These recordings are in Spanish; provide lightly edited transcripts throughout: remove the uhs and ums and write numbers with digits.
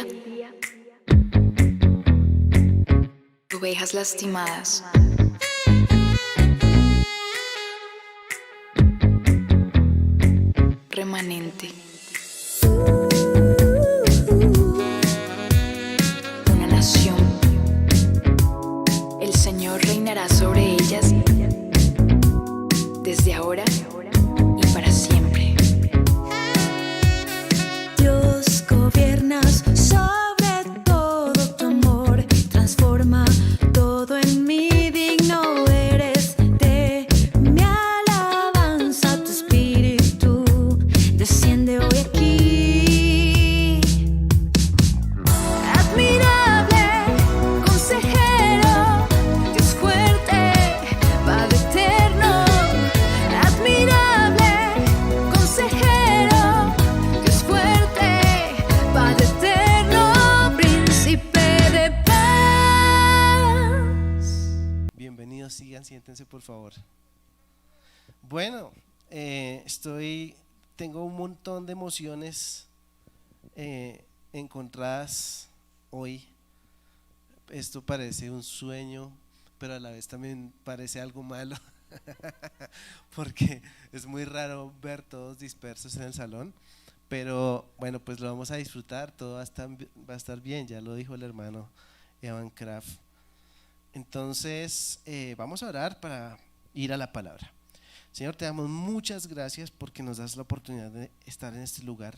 día, ovejas lastimadas. Remanente. Una nación. El Señor reinará sobre ellas desde ahora y para siempre. Dios, gobiernas sobre todo, tu amor transforma todo en mí. Digno eres de mi alabanza, tu espíritu desciende hoy aquí. Admirable, consejero, Dios fuerte, Padre eterno. Admirable, consejero, Dios fuerte, Padre eterno, príncipe de paz. Bienvenidos, siéntense por favor. Bueno, tengo un montón de emociones encontradas hoy. Esto parece un sueño, pero a la vez también parece algo malo, porque es muy raro ver todos dispersos en el salón. Pero bueno, pues lo vamos a disfrutar, todo va a estar bien, ya lo dijo el hermano Evan Kraft. Entonces vamos a orar para ir a la palabra. Señor, te damos muchas gracias porque nos das la oportunidad de estar en este lugar.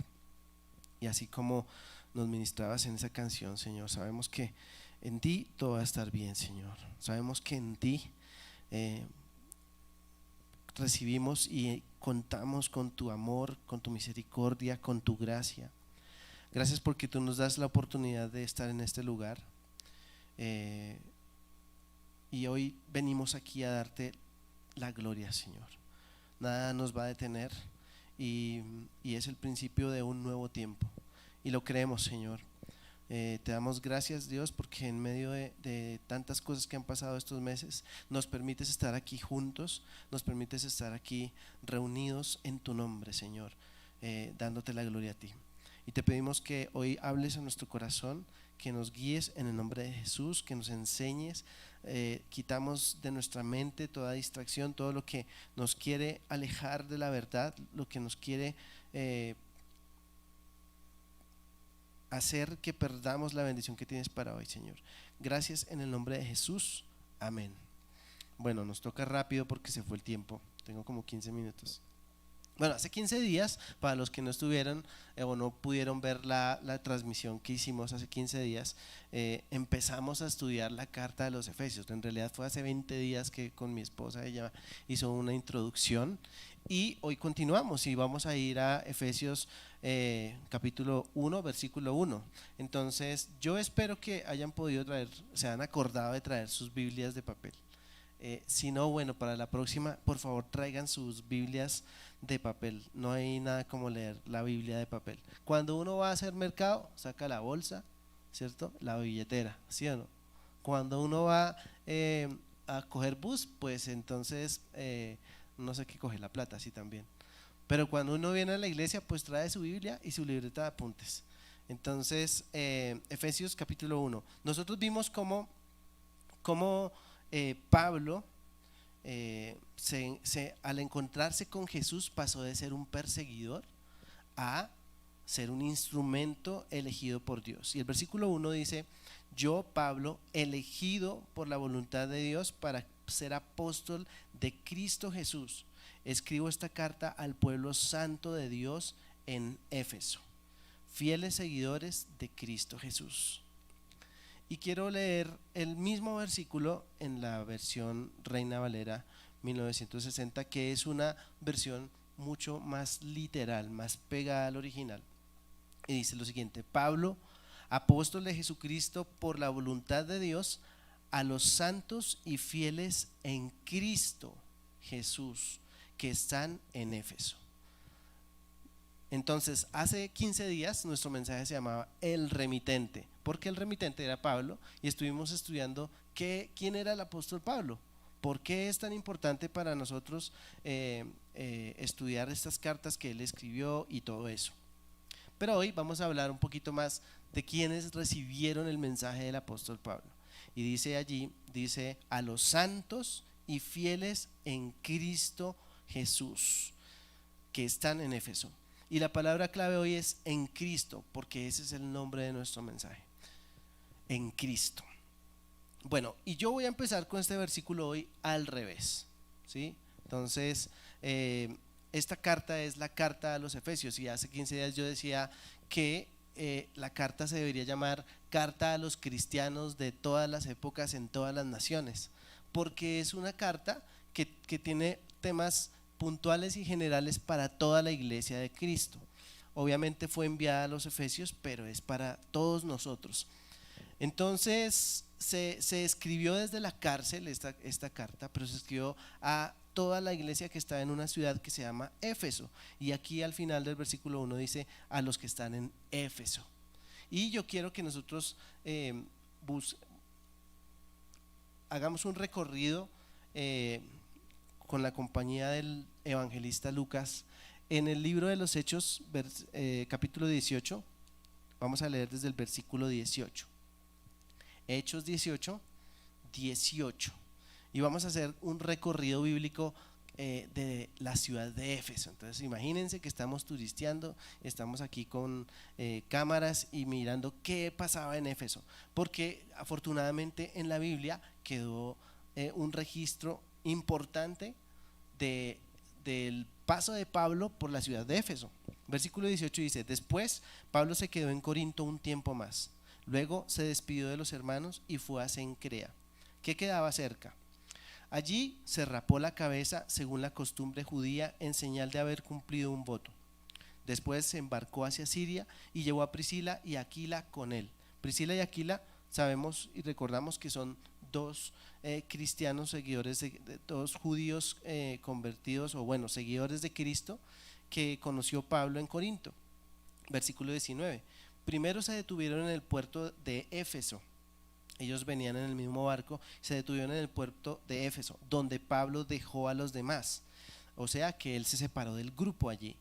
Y así como nos ministrabas en esa canción, Señor, sabemos que en ti todo va a estar bien, Señor. Sabemos que en ti recibimos y contamos con tu amor, con tu misericordia, con tu gracia. Gracias porque tú nos das la oportunidad de estar en este lugar. Y hoy venimos aquí a darte la gloria, Señor. Nada nos va a detener y es el principio de un nuevo tiempo. Y lo creemos, Señor. Te damos gracias, Dios, porque en medio de tantas cosas que han pasado estos meses, nos permites estar aquí juntos, nos permites estar aquí reunidos en tu nombre, Señor, dándote la gloria a ti. Y te pedimos que hoy hables a nuestro corazón, que nos guíes en el nombre de Jesús, que nos enseñes. Quitamos de nuestra mente toda distracción, todo lo que nos quiere alejar de la verdad, lo que nos quiere hacer que perdamos la bendición que tienes para hoy, Señor. Gracias en el nombre de Jesús, amén. Bueno, nos toca rápido porque se fue el tiempo, tengo como 15 minutos. Bueno, hace 15 días, para los que no estuvieron o no pudieron ver la transmisión que hicimos hace 15 días, empezamos a estudiar la carta de los Efesios. En realidad fue hace 20 días que con mi esposa ella hizo una introducción y hoy continuamos y vamos a ir a Efesios capítulo 1, versículo 1. Entonces yo espero que hayan podido traer, se han acordado de traer sus Biblias de papel. Si no, bueno, para la próxima, por favor traigan sus Biblias de papel. No hay nada como leer la Biblia de papel. Cuando uno va a hacer mercado, saca la bolsa, ¿cierto? La billetera, ¿sí o no? Cuando uno va a coger bus, pues entonces no sé qué coge, la plata, sí también. Pero cuando uno viene a la iglesia, pues trae su Biblia y su libreta de apuntes. Entonces, Efesios capítulo 1. Nosotros vimos cómo Pablo al encontrarse con Jesús pasó de ser un perseguidor a ser un instrumento elegido por Dios. Y el versículo 1 dice: yo, Pablo, elegido por la voluntad de Dios para ser apóstol de Cristo Jesús, escribo esta carta al pueblo santo de Dios en Éfeso, fieles seguidores de Cristo Jesús. Y quiero leer el mismo versículo en la versión Reina Valera 1960, que es una versión mucho más literal, más pegada al original. Y dice lo siguiente: Pablo, apóstol de Jesucristo por la voluntad de Dios, a los santos y fieles en Cristo Jesús que están en Éfeso. Entonces, hace 15 días nuestro mensaje se llamaba El Remitente, porque el remitente era Pablo, y estuvimos estudiando quién era el apóstol Pablo, por qué es tan importante para nosotros estudiar estas cartas que él escribió y todo eso. Pero hoy vamos a hablar un poquito más de quienes recibieron el mensaje del apóstol Pablo. Y dice allí, dice a los santos y fieles en Cristo Jesús, que están en Éfeso. Y la palabra clave hoy es en Cristo, porque ese es el nombre de nuestro mensaje, en Cristo. Bueno, y yo voy a empezar con este versículo hoy al revés, ¿sí? Entonces, esta carta es la carta a los Efesios, y hace 15 días yo decía que la carta se debería llamar carta a los cristianos de todas las épocas en todas las naciones, porque es una carta que tiene temas puntuales y generales para toda la iglesia de Cristo. Obviamente fue enviada a los Efesios, pero es para todos nosotros. Entonces se escribió desde la cárcel esta carta, pero se escribió a toda la iglesia que está en una ciudad que se llama Éfeso, y aquí al final del versículo 1 dice a los que están en Éfeso. Y yo quiero que nosotros hagamos un recorrido con la compañía del evangelista Lucas en el libro de los Hechos, capítulo 18. Vamos a leer desde el versículo 18. Hechos 18, 18. Y vamos a hacer un recorrido bíblico de la ciudad de Éfeso. Entonces imagínense que estamos turisteando, estamos aquí con cámaras y mirando qué pasaba en Éfeso, porque afortunadamente en la Biblia quedó un registro importante del paso de Pablo por la ciudad de Éfeso. Versículo 18 dice: después Pablo se quedó en Corinto un tiempo más, luego se despidió de los hermanos y fue a Cencrea, que quedaba cerca. Allí se rapó la cabeza según la costumbre judía en señal de haber cumplido un voto. Después se embarcó hacia Siria y llevó a Priscila y Aquila con él. Priscila y Aquila sabemos y recordamos que son dos cristianos seguidores dos judíos convertidos, o bueno, seguidores de Cristo, que conoció Pablo en Corinto. Versículo 19: primero se detuvieron en el puerto de Éfeso. Ellos venían en el mismo barco, se detuvieron en el puerto de Éfeso, donde Pablo dejó a los demás, o sea que él se separó del grupo allí.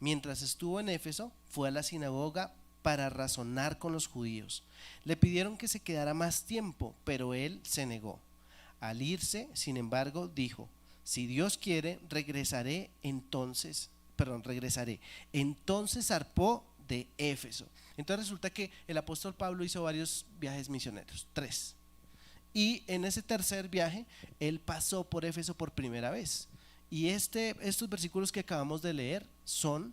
Mientras estuvo en Éfeso, fue a la sinagoga para razonar con los judíos. Le pidieron que se quedara más tiempo, pero él se negó. Al irse, sin embargo, dijo: si Dios quiere, regresaré. Entonces zarpó de Éfeso. Entonces resulta que el apóstol Pablo hizo varios viajes misioneros, 3. Y en ese tercer viaje, él pasó por Éfeso por primera vez. Y estos versículos que acabamos de leer son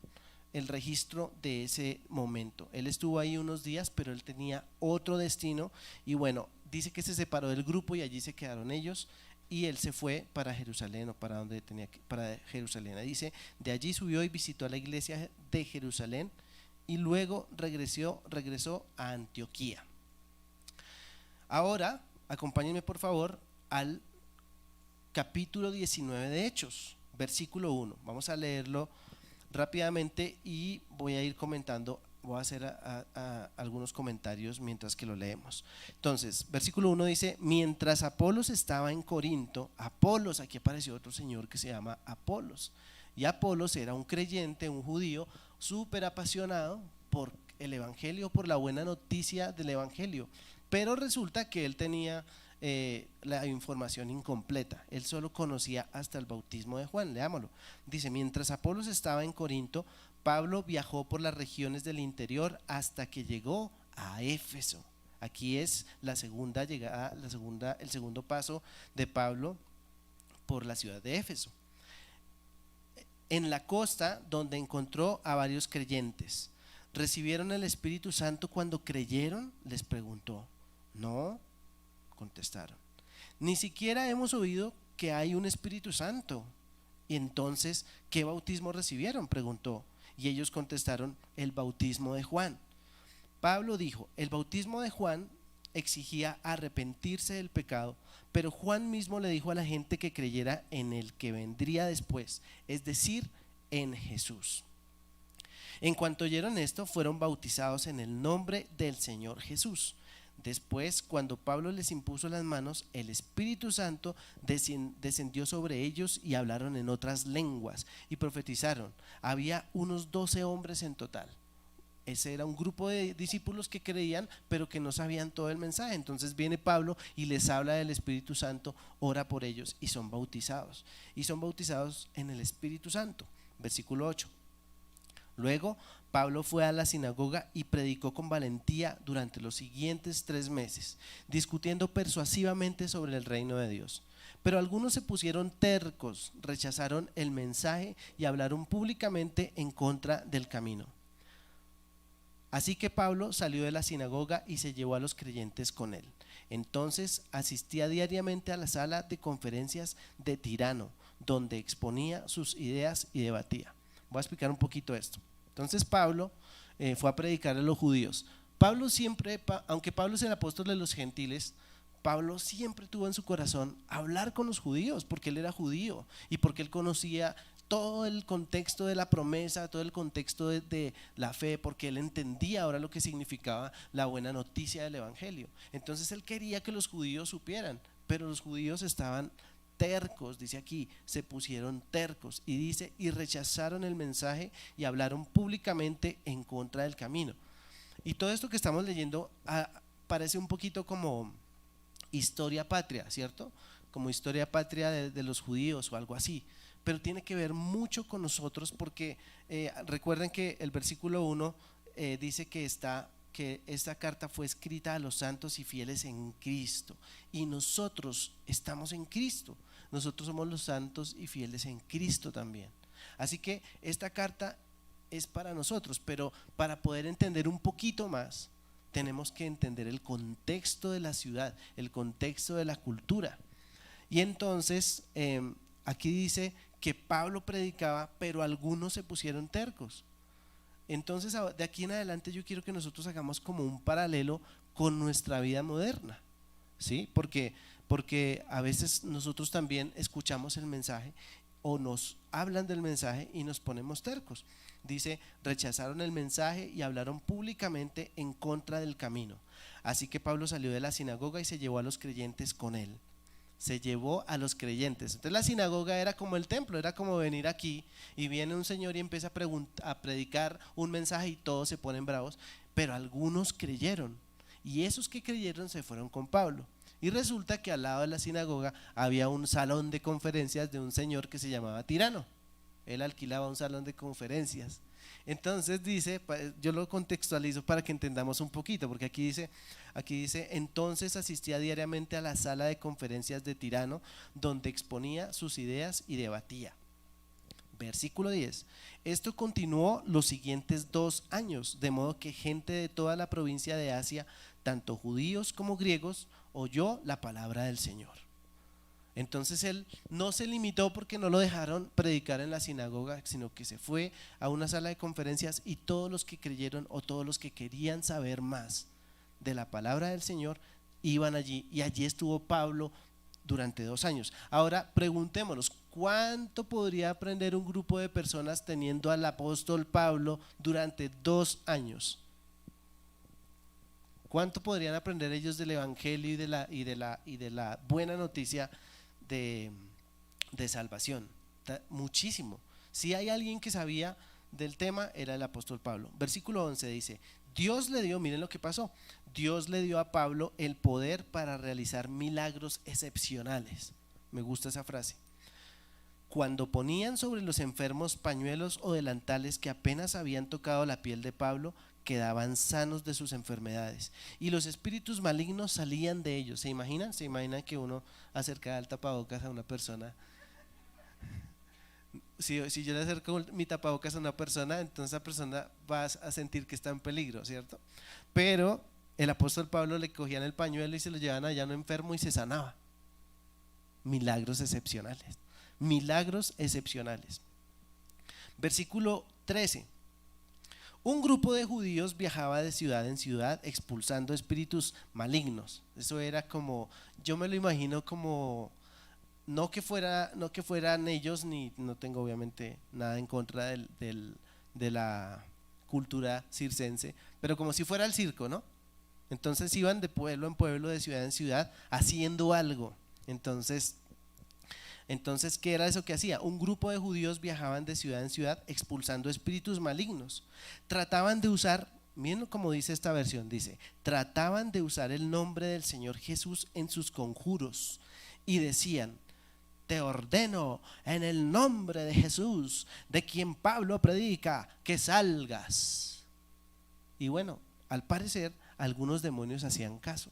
el registro de ese momento. Él estuvo ahí unos días, pero él tenía otro destino. Y bueno, dice que se separó del grupo y allí se quedaron ellos. Y él se fue para Jerusalén, o para donde tenía que, para Jerusalén. Dice: de allí subió y visitó a la iglesia de Jerusalén, y luego regresó a Antioquía. Ahora, acompáñenme por favor al capítulo 19 de Hechos, versículo 1. Vamos a leerlo rápidamente y voy a ir comentando, voy a hacer algunos comentarios mientras que lo leemos. Entonces, versículo 1 dice: mientras Apolos estaba en Corinto, Apolos, aquí apareció otro señor que se llama Apolos. Y Apolos era un creyente, un judío súper apasionado por el evangelio, por la buena noticia del evangelio, pero resulta que él tenía la información incompleta. Él solo conocía hasta el bautismo de Juan. Leámoslo. Dice: mientras Apolos estaba en Corinto, Pablo viajó por las regiones del interior hasta que llegó a Éfeso. Aquí es la segunda llegada, el segundo paso de Pablo por la ciudad de Éfeso. En la costa, donde encontró a varios creyentes. ¿Recibieron el Espíritu Santo cuando creyeron?, les preguntó. No, contestaron. Ni siquiera hemos oído que hay un Espíritu Santo. Y entonces, ¿qué bautismo recibieron?, preguntó. Y ellos contestaron: el bautismo de Juan. Pablo dijo: el bautismo de Juan exigía arrepentirse del pecado, pero Juan mismo le dijo a la gente que creyera en el que vendría después, es decir, en Jesús. En cuanto oyeron esto, fueron bautizados en el nombre del Señor Jesús. Después, cuando Pablo les impuso las manos, el Espíritu Santo descendió sobre ellos y hablaron en otras lenguas y profetizaron. Había unos 12 hombres en total. Ese era un grupo de discípulos que creían, pero que no sabían todo el mensaje. Entonces viene Pablo y les habla del Espíritu Santo, ora por ellos y son bautizados. Y son bautizados en el Espíritu Santo. Versículo 8. Luego Pablo fue a la sinagoga y predicó con valentía durante los siguientes 3 meses, discutiendo persuasivamente sobre el reino de Dios. Pero algunos se pusieron tercos, rechazaron el mensaje y hablaron públicamente en contra del camino. Así que Pablo salió de la sinagoga y se llevó a los creyentes con él. Entonces asistía diariamente a la sala de conferencias de Tirano, donde exponía sus ideas y debatía. Voy a explicar un poquito esto. Entonces Pablo fue a predicar a los judíos. Pablo siempre, aunque Pablo es el apóstol de los gentiles, Pablo siempre tuvo en su corazón hablar con los judíos, porque él era judío y porque él conocía todo el contexto de la promesa, todo el contexto de la fe, porque él entendía ahora lo que significaba la buena noticia del evangelio. Entonces él quería que los judíos supieran, pero los judíos estaban tercos, dice aquí, se pusieron tercos y dice, y rechazaron el mensaje y hablaron públicamente en contra del camino. Y todo esto que estamos leyendo parece un poquito como historia patria, ¿cierto? Como historia patria de los judíos o algo así, pero tiene que ver mucho con nosotros porque recuerden que el versículo 1 dice que esta carta fue escrita a los santos y fieles en Cristo, y nosotros estamos en Cristo, nosotros somos los santos y fieles en Cristo también. Así que esta carta es para nosotros, pero para poder entender un poquito más tenemos que entender el contexto de la ciudad, el contexto de la cultura. Y entonces aquí dice que Pablo predicaba, pero algunos se pusieron tercos. Entonces de aquí en adelante yo quiero que nosotros hagamos como un paralelo con nuestra vida moderna, ¿sí? Porque a veces nosotros también escuchamos el mensaje o nos hablan del mensaje y nos ponemos tercos. Dice, rechazaron el mensaje y hablaron públicamente en contra del camino. Así que Pablo salió de la sinagoga y se llevó a los creyentes con él. Se llevó a los creyentes. Entonces la sinagoga era como el templo, era como venir aquí y viene un señor y empieza a predicar un mensaje y todos se ponen bravos, pero algunos creyeron y esos que creyeron se fueron con Pablo. Y resulta que al lado de la sinagoga había un salón de conferencias de un señor que se llamaba Tirano. Él alquilaba un salón de conferencias. Entonces dice, yo lo contextualizo para que entendamos un poquito, porque aquí dice, entonces asistía diariamente a la sala de conferencias de Tirano, donde exponía sus ideas y debatía. Versículo 10. Esto continuó los siguientes 2 años, de modo que gente de toda la provincia de Asia, tanto judíos como griegos, oyó la palabra del Señor. Entonces él no se limitó porque no lo dejaron predicar en la sinagoga, sino que se fue a una sala de conferencias y todos los que creyeron o todos los que querían saber más de la palabra del Señor iban allí, y allí estuvo Pablo durante 2 años. Ahora preguntémonos, ¿cuánto podría aprender un grupo de personas teniendo al apóstol Pablo durante 2 años? ¿Cuánto podrían aprender ellos del evangelio y de la buena noticia de salvación? Muchísimo. Si hay alguien que sabía del tema, era el apóstol Pablo. Versículo 11 dice, Dios le dio, miren lo que pasó, Dios le dio a Pablo el poder para realizar milagros excepcionales. Me gusta esa frase. Cuando ponían sobre los enfermos pañuelos o delantales que apenas habían tocado la piel de Pablo, quedaban sanos de sus enfermedades y los espíritus malignos salían de ellos. ¿Se imaginan? ¿Se imaginan que uno acerca el tapabocas a una persona? Si yo le acerco mi tapabocas a una persona, entonces esa persona va a sentir que está en peligro, ¿cierto? Pero el apóstol Pablo le cogían el pañuelo y se lo llevaban allá a un enfermo y se sanaba. Milagros excepcionales. Milagros excepcionales. Versículo 13. Un grupo de judíos viajaba de ciudad en ciudad expulsando espíritus malignos. Eso era como, yo me lo imagino como, no que fueran ellos, ni no tengo obviamente nada en contra de la cultura circense, pero como si fuera el circo, ¿no? Entonces iban de pueblo en pueblo, de ciudad en ciudad, haciendo algo. Entonces, ¿qué era eso que hacía? Un grupo de judíos viajaban de ciudad en ciudad expulsando espíritus malignos. Trataban de usar miren como dice esta versión, dice, trataban de usar el nombre del Señor Jesús en sus conjuros y decían, te ordeno en el nombre de Jesús, de quien Pablo predica, que salgas. Y bueno, al parecer algunos demonios hacían caso,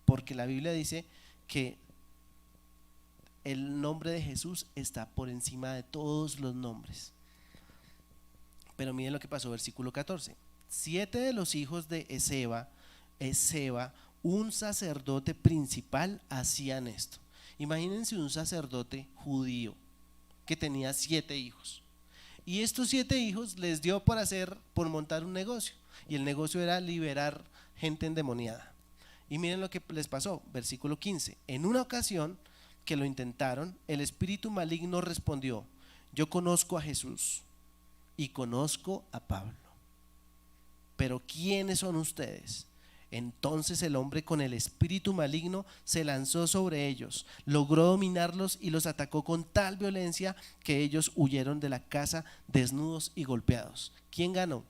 porque la Biblia dice que el nombre de Jesús está por encima de todos los nombres. Pero miren lo que pasó, versículo 14. 7 de los hijos de Eseba, un sacerdote principal, hacían esto. Imagínense un sacerdote judío que tenía 7 hijos. Y estos 7 hijos les dio por montar un negocio. Y el negocio era liberar gente endemoniada. Y miren lo que les pasó, versículo 15. En una ocasión que lo intentaron, el espíritu maligno respondió, yo conozco a Jesús y conozco a Pablo, pero ¿quiénes son ustedes? Entonces el hombre con el espíritu maligno se lanzó sobre ellos, logró dominarlos y los atacó con tal violencia que ellos huyeron de la casa desnudos y golpeados. ¿Quién ganó?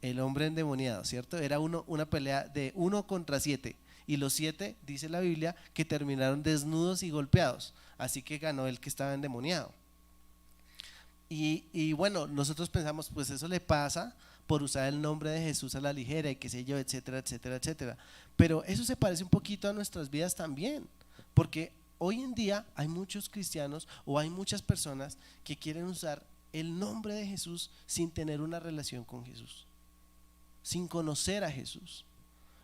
El hombre endemoniado, ¿cierto? Era una pelea de 1 contra 7 y los 7, dice la Biblia, que terminaron desnudos y golpeados, así que ganó el que estaba endemoniado. Y bueno, nosotros pensamos, pues eso le pasa por usar el nombre de Jesús a la ligera y qué sé yo, etcétera, etcétera, etcétera. Pero eso se parece un poquito a nuestras vidas también, porque hoy en día hay muchos cristianos o hay muchas personas que quieren usar el nombre de Jesús sin tener una relación con Jesús, sin conocer a Jesús.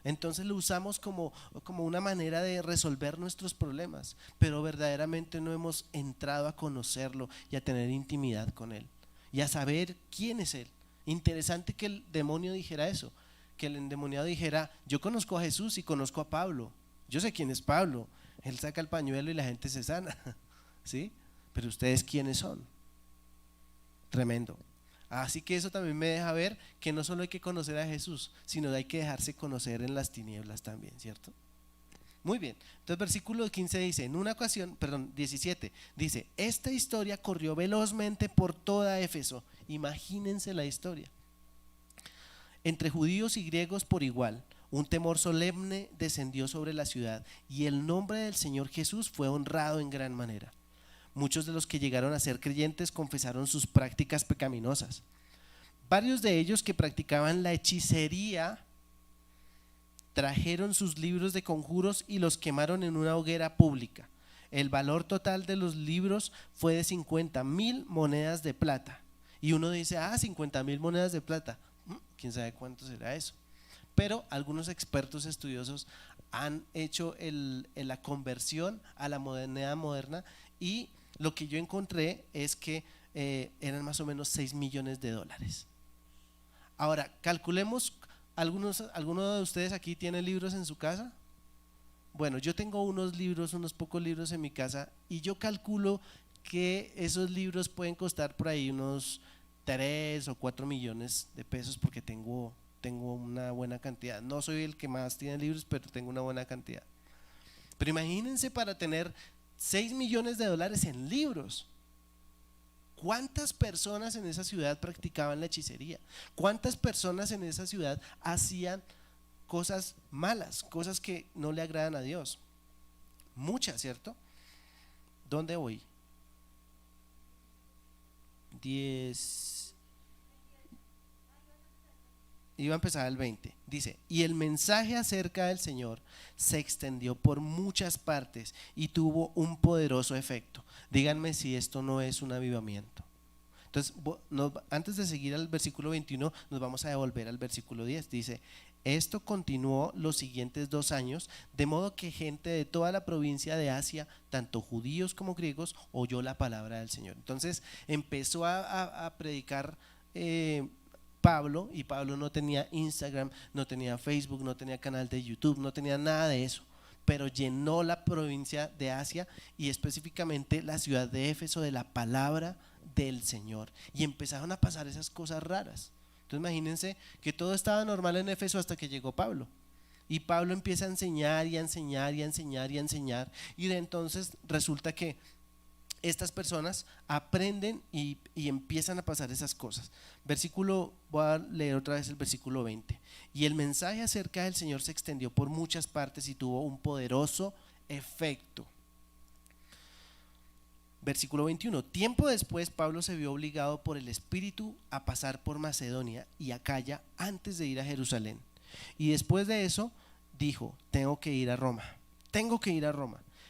Entonces lo usamos como una manera de resolver nuestros problemas, pero verdaderamente no hemos entrado a conocerlo y a tener intimidad con Él y a saber quién es Él. Interesante que el demonio dijera eso, que el endemoniado dijera, yo conozco a Jesús y conozco a Pablo, yo sé quién es Pablo, él saca el pañuelo y la gente se sana, ¿sí? Pero ustedes quiénes son. Tremendo. Así que eso también me deja ver que no solo hay que conocer a Jesús, sino hay que dejarse conocer en las tinieblas también, ¿cierto? Muy bien, entonces versículo 15 dice, 17, dice, esta historia corrió velozmente por toda Éfeso. Imagínense la historia. Entre judíos y griegos por igual, un temor solemne descendió sobre la ciudad y el nombre del Señor Jesús fue honrado en gran manera. Muchos de los que llegaron a ser creyentes confesaron sus prácticas pecaminosas. Varios de ellos que practicaban la hechicería trajeron sus libros de conjuros y los quemaron en una hoguera pública. El valor total de los libros fue de 50,000 monedas de plata. Y uno dice, 50,000 monedas de plata. ¿Quién sabe cuánto será eso? Pero algunos expertos estudiosos han hecho la conversión a la moneda moderna y lo que yo encontré es que eran más o menos 6 millones de dólares. Ahora, calculemos, ¿alguno de ustedes aquí tiene libros en su casa? Bueno, yo tengo unos pocos libros en mi casa y yo calculo que esos libros pueden costar por ahí unos 3 o 4 millones de pesos porque tengo una buena cantidad. No soy el que más tiene libros, pero tengo una buena cantidad. Pero imagínense para tener 6 millones de dólares en libros. ¿Cuántas personas en esa ciudad practicaban la hechicería? ¿Cuántas personas en esa ciudad hacían cosas malas, cosas que no le agradan a Dios? Muchas, ¿cierto? ¿Dónde voy? 10. Iba a empezar el 20. Dice, y el mensaje acerca del Señor se extendió por muchas partes y tuvo un poderoso efecto. Díganme si esto no es un avivamiento. Entonces, antes de seguir al versículo 21, nos vamos a devolver al versículo 10. Dice, esto continuó los siguientes 2 años, de modo que gente de toda la provincia de Asia, tanto judíos como griegos, oyó la palabra del Señor. Entonces empezó a predicar Pablo, y Pablo no tenía Instagram, no tenía Facebook, no tenía canal de YouTube, no tenía nada de eso, pero llenó la provincia de Asia y específicamente la ciudad de Éfeso de la palabra del Señor, y empezaron a pasar esas cosas raras. Entonces imagínense que todo estaba normal en Éfeso hasta que llegó Pablo, y Pablo empieza a enseñar y a enseñar y a enseñar y a enseñar, y de entonces resulta que estas personas aprenden y empiezan a pasar esas cosas. Voy a leer otra vez el versículo 20. Y el mensaje acerca del Señor se extendió por muchas partes y tuvo un poderoso efecto. Versículo 21. Tiempo después Pablo se vio obligado por el Espíritu a pasar por Macedonia y Acaya antes de ir a Jerusalén. Y después de eso dijo: tengo que ir a Roma.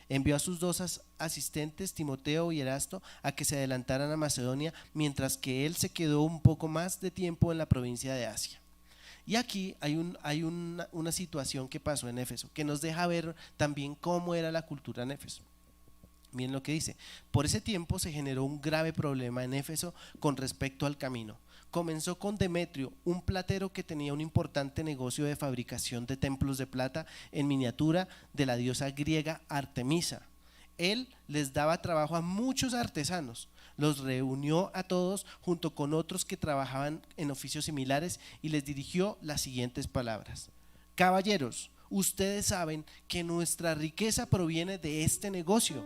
Envió a sus dos asistentes, Timoteo y Erasto, a que se adelantaran a Macedonia, mientras que él se quedó un poco más de tiempo en la provincia de Asia. Y aquí hay una situación que pasó en Éfeso, que nos deja ver también cómo era la cultura en Éfeso. Miren lo que dice: por ese tiempo se generó un grave problema en Éfeso con respecto al camino. Comenzó con Demetrio, un platero que tenía un importante negocio de fabricación de templos de plata en miniatura de la diosa griega Artemisa. Él les daba trabajo a muchos artesanos, los reunió a todos junto con otros que trabajaban en oficios similares y les dirigió las siguientes palabras: caballeros, ustedes saben que nuestra riqueza proviene de este negocio,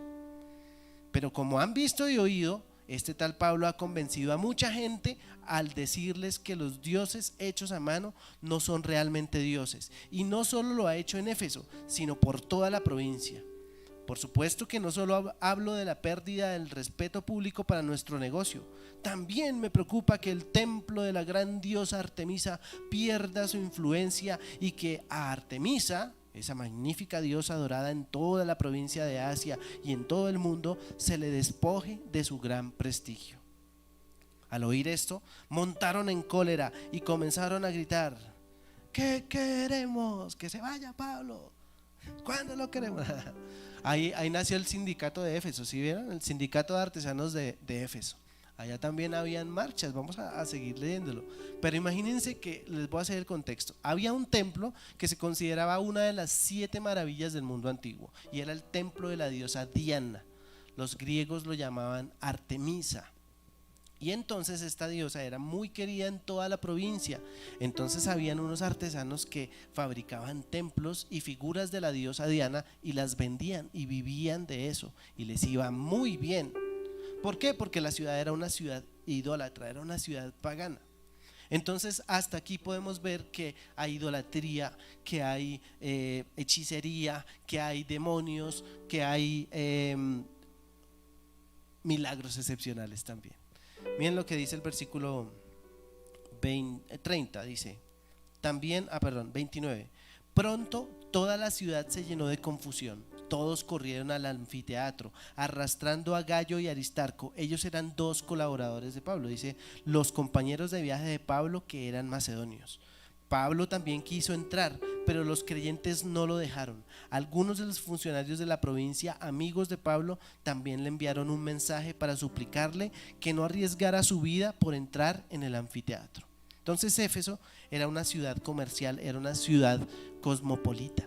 pero como han visto y oído, este tal Pablo ha convencido a mucha gente al decirles que los dioses hechos a mano no son realmente dioses, y no solo lo ha hecho en Éfeso, sino por toda la provincia. Por supuesto que no solo hablo de la pérdida del respeto público para nuestro negocio, también me preocupa que el templo de la gran diosa Artemisa pierda su influencia y que a Artemisa, esa magnífica diosa adorada en toda la provincia de Asia y en todo el mundo, se le despoje de su gran prestigio. Al oír esto, montaron en cólera y comenzaron a gritar: ¿qué queremos? Que se vaya Pablo. ¿Cuándo lo queremos? Ahí nació el sindicato de Éfeso, ¿sí vieron? El sindicato de artesanos de Éfeso. Allá también habían marchas, vamos a seguir leyéndolo. Pero imagínense que, les voy a hacer el contexto. Había un templo que se consideraba una de las 7 maravillas del mundo antiguo, y era el templo de la diosa Diana. Los griegos lo llamaban Artemisa. Y entonces esta diosa era muy querida en toda la provincia. Entonces habían unos artesanos que fabricaban templos y figuras de la diosa Diana y las vendían y vivían de eso, y les iba muy bien. ¿Por qué? Porque la ciudad era una ciudad idólatra, era una ciudad pagana. Entonces hasta aquí podemos ver que hay idolatría, que hay hechicería, que hay demonios, que hay milagros excepcionales también. Miren lo que dice el versículo 30, dice también, 29. Pronto toda la ciudad se llenó de confusión. Todos corrieron al anfiteatro, arrastrando a Gayo y Aristarco. Ellos eran 2 colaboradores de Pablo, dice, los compañeros de viaje de Pablo, que eran macedonios. Pablo también quiso entrar, pero los creyentes no lo dejaron. Algunos de los funcionarios de la provincia, amigos de Pablo, también le enviaron un mensaje para suplicarle que no arriesgara su vida por entrar en el anfiteatro. Entonces Éfeso era una ciudad comercial, era una ciudad cosmopolita,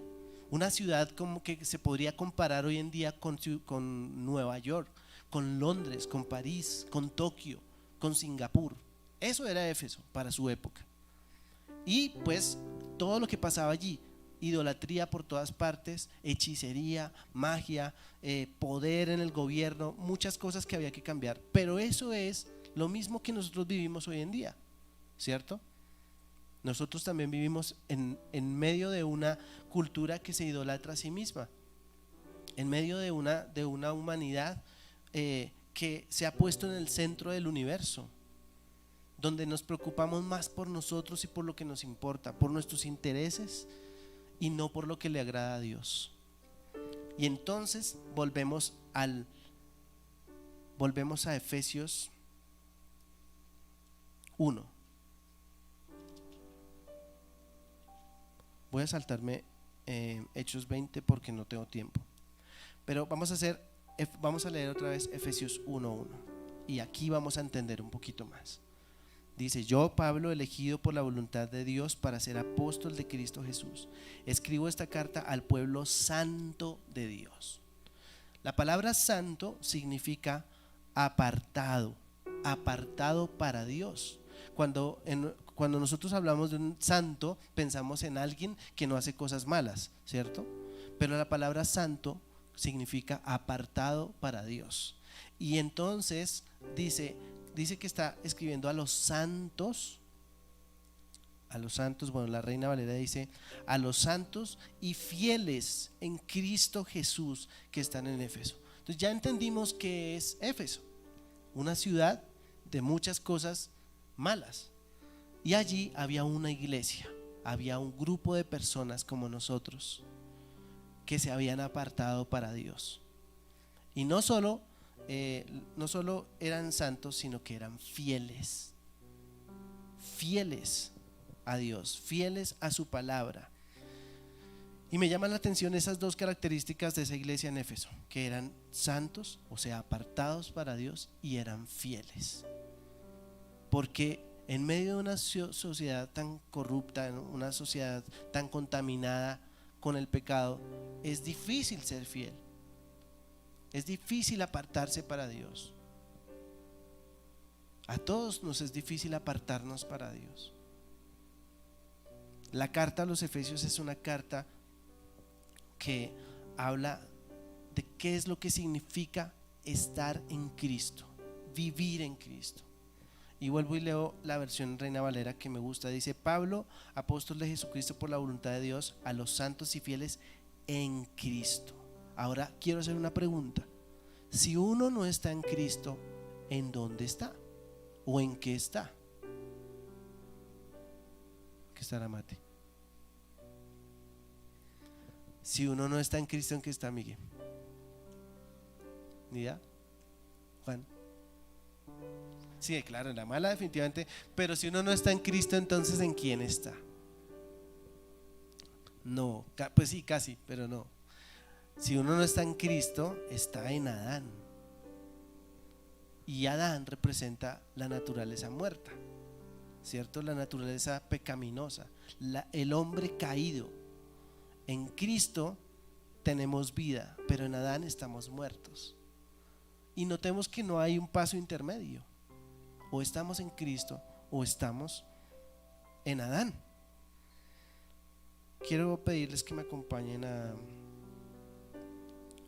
una ciudad como que se podría comparar hoy en día con Nueva York, con Londres, con París, con Tokio, con Singapur. Eso era Éfeso para su época. Y pues todo lo que pasaba allí: idolatría por todas partes, hechicería, magia, poder en el gobierno, muchas cosas que había que cambiar. Pero eso es lo mismo que nosotros vivimos hoy en día, ¿cierto? Nosotros también vivimos en medio de una cultura que se idolatra a sí misma, en medio de una humanidad que se ha puesto en el centro del universo, donde nos preocupamos más por nosotros y por lo que nos importa, por nuestros intereses y no por lo que le agrada a Dios. Y entonces volvemos a Efesios 1. Voy a saltarme Hechos 20 porque no tengo tiempo, pero vamos a leer otra vez Efesios 1:1, y aquí vamos a entender un poquito más. Dice: yo, Pablo, elegido por la voluntad de Dios para ser apóstol de Cristo Jesús, escribo esta carta al pueblo santo de Dios. La palabra santo significa apartado, apartado para Dios. Cuando nosotros hablamos de un santo, pensamos en alguien que no hace cosas malas, ¿cierto? Pero la palabra santo significa apartado para Dios. Y entonces dice que está escribiendo a los santos, bueno, la Reina Valera dice a los santos y fieles en Cristo Jesús que están en Éfeso. Entonces ya entendimos que es Éfeso, una ciudad de muchas cosas malas, y allí había una iglesia, había un grupo de personas como nosotros que se habían apartado para Dios, y no solo eran santos, sino que eran fieles a Dios, fieles a su palabra. Y me llaman la atención esas dos características de esa iglesia en Éfeso, que eran santos, o sea, apartados para Dios, y eran fieles. Porque en medio de una sociedad tan corrupta, una sociedad tan contaminada con el pecado, es difícil ser fiel, es difícil apartarse para Dios. A todos nos es difícil apartarnos para Dios. La carta a los Efesios es una carta que habla de qué es lo que significa estar en Cristo, vivir en Cristo. Y vuelvo y leo la versión Reina Valera que me gusta. Dice: Pablo, apóstol de Jesucristo por la voluntad de Dios, a los santos y fieles en Cristo. Ahora quiero hacer una pregunta. Si uno no está en Cristo, ¿en dónde está? ¿O en qué está? ¿Qué estará, Mate? Si uno no está en Cristo, ¿en qué está, Miguel? ¿Ni idea? Juan. Sí, claro, en la mala definitivamente. Pero si uno no está en Cristo, entonces ¿en quién está? No, pues sí, casi, pero no. Si uno no está en Cristo, está en Adán. Y Adán representa la naturaleza muerta, ¿cierto? La naturaleza pecaminosa, el hombre caído. En Cristo tenemos vida, pero en Adán estamos muertos. Y notemos que no hay un paso intermedio. O estamos en Cristo o estamos en Adán. Quiero pedirles que me acompañen a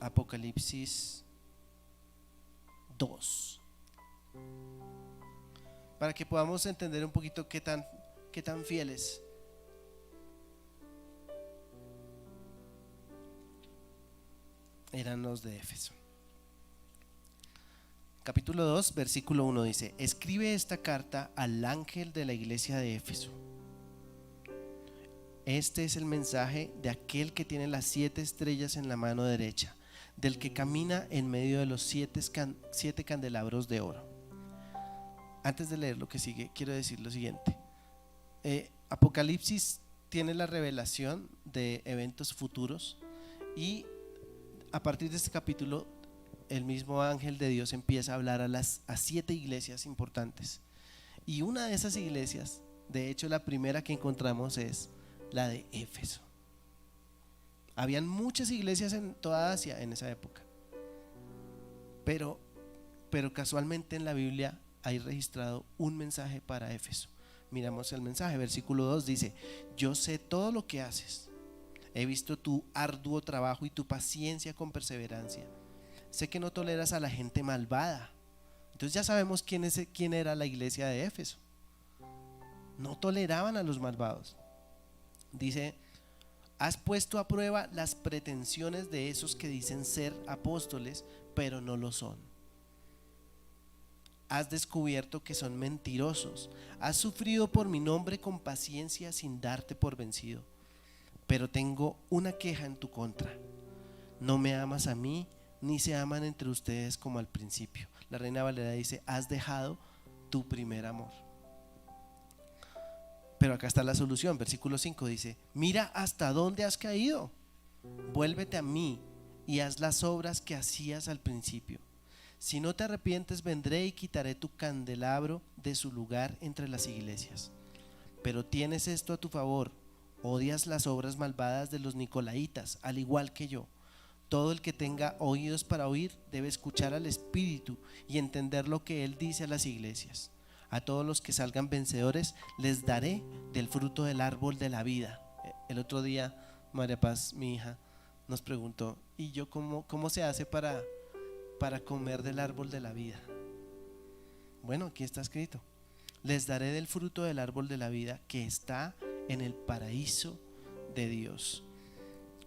Apocalipsis 2, para que podamos entender un poquito qué tan fieles eran los de Éfeso. Capítulo 2, versículo 1 dice: escribe esta carta al ángel de la iglesia de Éfeso. Este es el mensaje de aquel que tiene las 7 estrellas en la mano derecha, del que camina en medio de los 7 candelabros de oro. Antes de leer lo que sigue, quiero decir lo siguiente. Apocalipsis tiene la revelación de eventos futuros, y a partir de este capítulo el mismo ángel de Dios empieza a hablar a 7 iglesias importantes. Y una de esas iglesias, de hecho la primera que encontramos, es la de Éfeso. Habían muchas iglesias en toda Asia en esa época, pero casualmente en la Biblia hay registrado un mensaje para Éfeso. Miramos el mensaje, versículo 2 dice: yo sé todo lo que haces, he visto tu arduo trabajo y tu paciencia con perseverancia. Sé que no toleras a la gente malvada. Entonces ya sabemos quién era la iglesia de Éfeso. No toleraban a los malvados. Dice: has puesto a prueba las pretensiones de esos que dicen ser apóstoles, pero no lo son. Has descubierto que son mentirosos. Has sufrido por mi nombre con paciencia sin darte por vencido. Pero tengo una queja en tu contra: no me amas a mí, ni se aman entre ustedes como al principio. La Reina Valera dice: has dejado tu primer amor. Pero acá está la solución. Versículo 5 dice: mira hasta dónde has caído, vuélvete a mí y haz las obras que hacías al principio. Si no te arrepientes, vendré y quitaré tu candelabro de su lugar entre las iglesias. Pero tienes esto a tu favor: odias las obras malvadas de los nicolaitas, al igual que yo. Todo el que tenga oídos para oír debe escuchar al Espíritu y entender lo que Él dice a las iglesias. A todos los que salgan vencedores les daré del fruto del árbol de la vida. El otro día María Paz, mi hija, nos preguntó: ¿y yo cómo se hace para para comer del árbol de la vida. Bueno, aquí está escrito: les daré del fruto del árbol de la vida que está en el paraíso de Dios.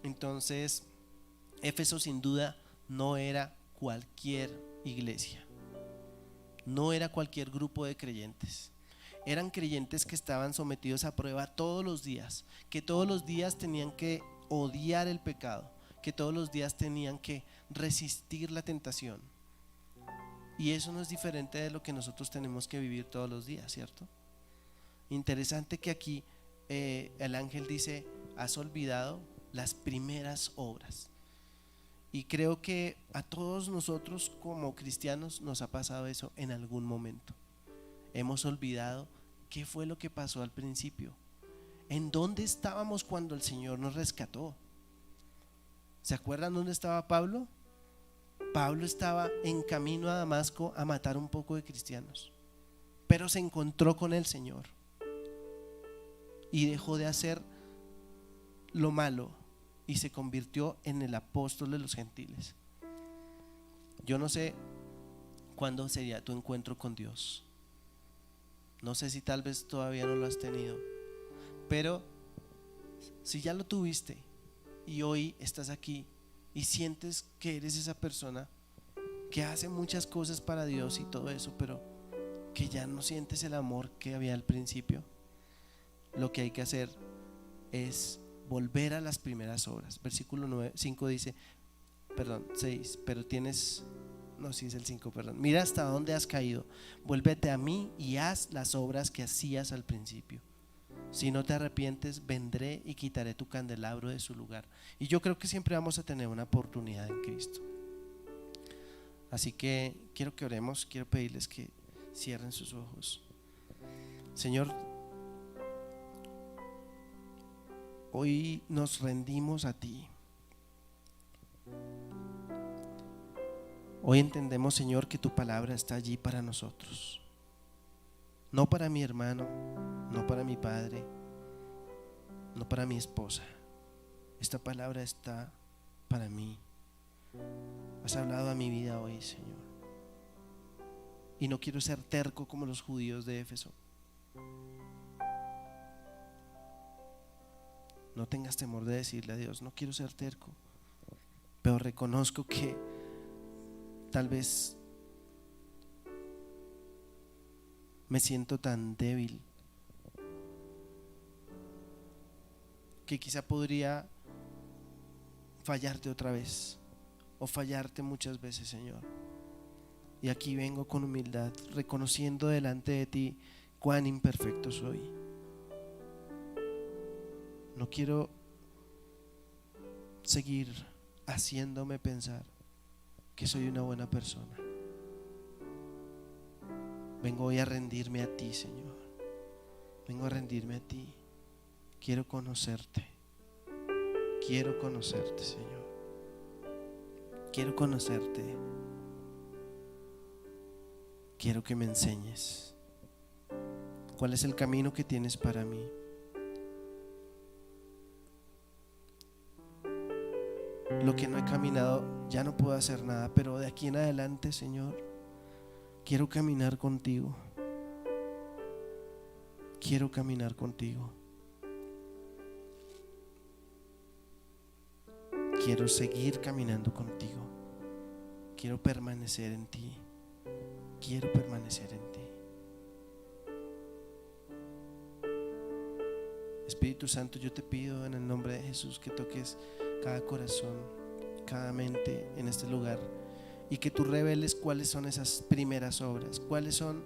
Entonces, Éfeso sin duda no era cualquier iglesia, no era cualquier grupo de creyentes. Eran creyentes que estaban sometidos a prueba todos los días, que todos los días tenían que odiar el pecado, que todos los días tenían que resistir la tentación. Y eso no es diferente de lo que nosotros tenemos que vivir todos los días, ¿cierto? Interesante que aquí el ángel dice: has olvidado las primeras obras. Y creo que a todos nosotros como cristianos nos ha pasado eso en algún momento. Hemos olvidado qué fue lo que pasó al principio, en dónde estábamos cuando el Señor nos rescató. ¿Se acuerdan dónde estaba Pablo? Pablo estaba en camino a Damasco a matar un poco de cristianos, pero se encontró con el Señor y dejó de hacer lo malo y se convirtió en el apóstol de los gentiles. Yo no sé cuándo sería tu encuentro con Dios. No sé si tal vez todavía no lo has tenido, pero si ya lo tuviste y hoy estás aquí y sientes que eres esa persona que hace muchas cosas para Dios y todo eso, pero que ya no sientes el amor que había al principio, lo que hay que hacer es volver a las primeras obras. Versículo 5 dice, 6, pero tienes, no, sí es el 5, perdón. Mira hasta dónde has caído, vuélvete a mí y haz las obras que hacías al principio. Si no te arrepientes, vendré y quitaré tu candelabro de su lugar. Y yo creo que siempre vamos a tener una oportunidad en Cristo. Así que quiero que oremos, quiero pedirles que cierren sus ojos. Señor, hoy nos rendimos a ti. Hoy entendemos, Señor, que tu palabra está allí para nosotros. No para mi hermano, no para mi padre, no para mi esposa. Esta palabra está para mí. Has hablado a mi vida hoy, Señor. Y no quiero ser terco como los judíos de Éfeso. No tengas temor de decirle a Dios: no quiero ser terco, pero reconozco que tal vez me siento tan débil que quizá podría fallarte otra vez o fallarte muchas veces, Señor. Y aquí vengo con humildad, reconociendo delante de ti cuán imperfecto soy. No quiero seguir haciéndome pensar que soy una buena persona. Vengo hoy a rendirme a ti, Señor. Vengo a rendirme a ti. Quiero conocerte. Quiero conocerte, Señor. Quiero conocerte. Quiero que me enseñes cuál es el camino que tienes para mí. Lo que no he caminado, ya no puedo hacer nada, pero de aquí en adelante, Señor, quiero caminar contigo. Quiero caminar contigo. Quiero seguir caminando contigo. Quiero permanecer en ti. Quiero permanecer en ti. Espíritu Santo, yo te pido en el nombre de Jesús que toques cada corazón, cada mente en este lugar, y que tú reveles cuáles son esas primeras obras, cuáles son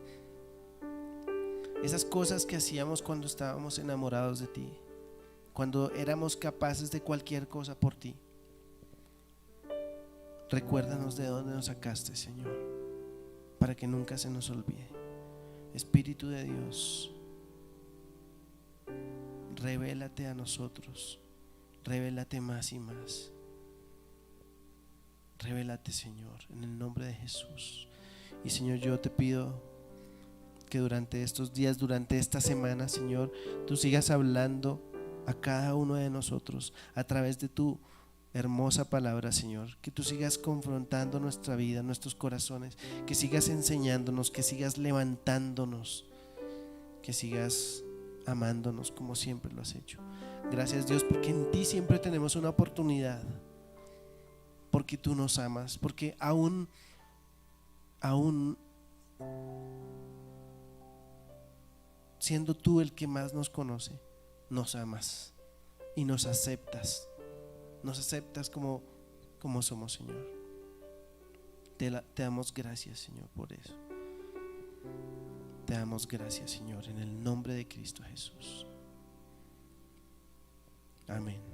esas cosas que hacíamos cuando estábamos enamorados de ti, cuando éramos capaces de cualquier cosa por ti. Recuérdanos de dónde nos sacaste, Señor, para que nunca se nos olvide. Espíritu de Dios, revélate a nosotros, revélate más y más. Revélate, Señor, en el nombre de Jesús. Y Señor, yo te pido que durante estos días, durante esta semana, Señor, tú sigas hablando a cada uno de nosotros a través de tu hermosa palabra, Señor, que tú sigas confrontando nuestra vida, nuestros corazones, que sigas enseñándonos, que sigas levantándonos, que sigas amándonos como siempre lo has hecho. Gracias, Dios, porque en ti siempre tenemos una oportunidad, porque tú nos amas, porque aún siendo tú el que más nos conoce, nos amas y nos aceptas como somos, Señor. Te damos gracias, Señor, por eso. Te damos gracias, Señor, en el nombre de Cristo Jesús. Amén.